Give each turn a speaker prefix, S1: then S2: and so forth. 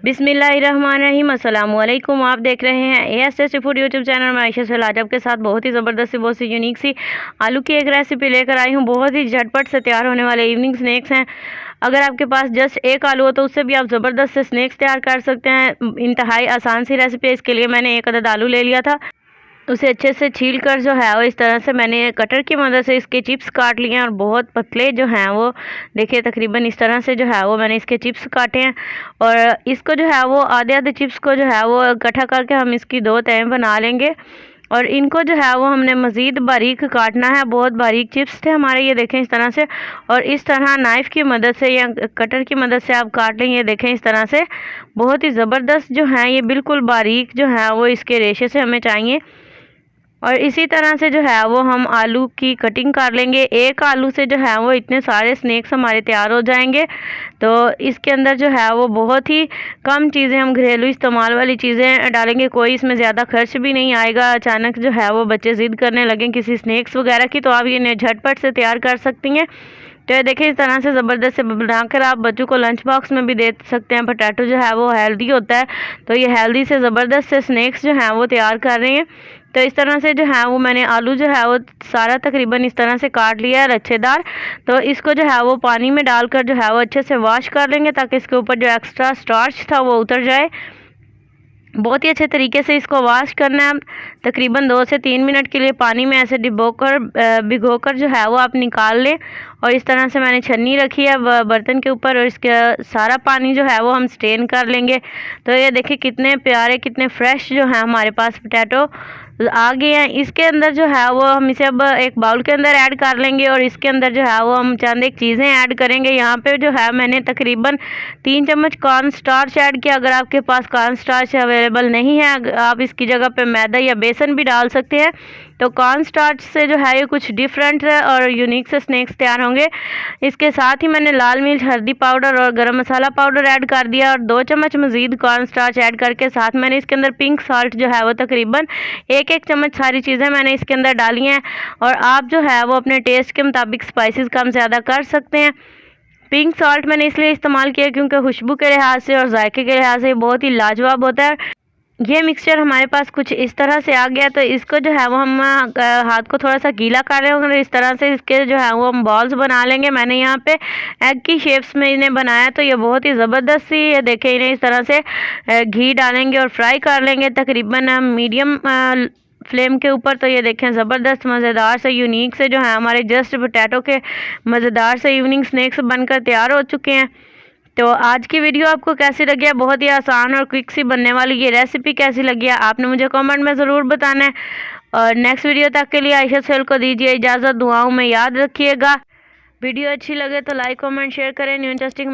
S1: बिस्मिल्लाहिर्रहमानिर्रहीम, अस्सलामु अलैकुम। आप देख रहे हैं AS फूड यूट्यूब चैनल में। आयशा से आज आपके साथ बहुत ही ज़बरदस्त सी, बहुत सी यूनिक सी आलू की एक रेसिपी लेकर आई हूँ। बहुत ही झटपट से तैयार होने वाले इवनिंग स्नैक्स हैं। अगर आपके पास जस्ट एक आलू हो तो उससे भी आप ज़बरदस्त से स्नैक्स तैयार कर सकते हैं। इंतहाई आसान सी रेसिपी है। इसके लिए मैंने एक अदद आलू ले लिया था। उसे अच्छे से छील कर जो है वो इस तरह से मैंने कटर की मदद से इसके चिप्स काट लिए हैं और बहुत पतले जो हैं वो देखिए तकरीबन इस तरह से जो है वो मैंने इसके चिप्स काटे हैं। और इसको जो है वो आधे आधे चिप्स को जो है वो इकट्ठा करके हम इसकी दो तहें बना लेंगे। और इनको जो है वो हमने मज़ीद बारीक काटना है। बहुत बारीक चिप्स थे हमारे, ये देखें इस तरह से। और इस तरह नाइफ़ की मदद से या कटर की मदद से आप काट लें। ये देखें इस तरह से बहुत ही ज़बरदस्त जो हैं ये बिल्कुल बारीक जो है वो इसके रेशे से हमें चाहिए। और इसी तरह से जो है वो हम आलू की कटिंग कर लेंगे। एक आलू से जो है वो इतने सारे स्नैक्स हमारे तैयार हो जाएंगे। तो इसके अंदर जो है वो बहुत ही कम चीज़ें हम घरेलू इस्तेमाल वाली चीज़ें डालेंगे। कोई इसमें ज़्यादा खर्च भी नहीं आएगा। अचानक जो है वो बच्चे ज़िद करने लगें किसी स्नैक्स वगैरह की, तो आप ये झटपट से तैयार कर सकती हैं। तो ये देखिए इस तरह से ज़बरदस्त से बनाकर आप बच्चों को लंच बॉक्स में भी दे सकते हैं। पोटैटो जो है वो हेल्दी होता है, तो ये हेल्दी से ज़बरदस्त से स्नैक्स जो हैं वो तैयार कर रहे हैं। तो इस तरह से जो है वो मैंने आलू जो है वो सारा तकरीबन इस तरह से काट लिया है लच्छेदार। तो इसको जो है वो पानी में डालकर जो है वो अच्छे से वॉश कर लेंगे ताकि इसके ऊपर जो एक्स्ट्रा स्टार्च था वो उतर जाए। बहुत ही अच्छे तरीके से इसको वॉश करना है। तकरीबन 2 से 3 मिनट के लिए पानी में ऐसे भिगोकर जो है वो आप निकाल लें। और इस तरह से मैंने छन्नी रखी है बर्तन के ऊपर और इसका सारा पानी जो है वो हम स्ट्रेन कर लेंगे। तो ये देखिए कितने प्यारे कितने फ्रेश जो है हमारे पास पोटैटो आ गए हैं। इसके अंदर जो है वो हम इसे अब एक बाउल के अंदर ऐड कर लेंगे और इसके अंदर जो है वो हम चंद एक चीज़ें ऐड करेंगे। यहाँ पे जो है मैंने तकरीबन 3 चम्मच कॉर्न स्टार्च ऐड किया। अगर आपके पास कॉर्न स्टार्च अवेलेबल नहीं है, आप इसकी जगह पे मैदा या बेसन भी डाल सकते हैं। तो कॉर्न स्टार्च से जो है ये कुछ डिफरेंट और यूनिक से स्नैक्स तैयार होंगे। इसके साथ ही मैंने लाल मिर्च, हल्दी पाउडर और गरम मसाला पाउडर ऐड कर दिया और 2 चम्मच मज़ीद कॉर्न स्टार्च ऐड करके साथ मैंने इसके अंदर पिंक सॉल्ट जो है वो तकरीबन एक चम्मच सारी चीज़ें मैंने इसके अंदर डाली हैं। और आप जो है वो अपने टेस्ट के मुताबिक स्पाइसेस कम ज़्यादा कर सकते हैं। पिंक सॉल्ट मैंने इसलिए इस्तेमाल किया क्योंकि खुशबू के लिहाज से और जायके के लिहाज से बहुत ही लाजवाब होता है। ये मिक्सचर हमारे पास कुछ इस तरह से आ गया। तो इसको जो है वो हम हाथ को थोड़ा सा गीला कर रहे होंगे। इस तरह से इसके जो है वो हम बॉल्स बना लेंगे। मैंने यहाँ पे एग की शेप्स में इन्हें बनाया। तो ये बहुत ही ज़बरदस्त सी, ये देखें इन्हें इस तरह से घी डालेंगे और फ्राई कर लेंगे तकरीबन मीडियम फ्लेम के ऊपर। तो ये देखें ज़बरदस्त मज़ेदार से यूनिक से जो है हमारे जस्ट पोटैटो के मज़ेदार से इवनिंग स्नैक्स बनकर तैयार हो चुके हैं। तो आज की वीडियो आपको कैसी लगी है? बहुत ही आसान और क्विक सी बनने वाली ये रेसिपी कैसी लगी है आपने मुझे कमेंट में ज़रूर बताना है। और नेक्स्ट वीडियो तक के लिए आयशा सेल को दीजिए इजाज़त। दुआओं में याद रखिएगा। वीडियो अच्छी लगे तो लाइक कमेंट शेयर करें। New interesting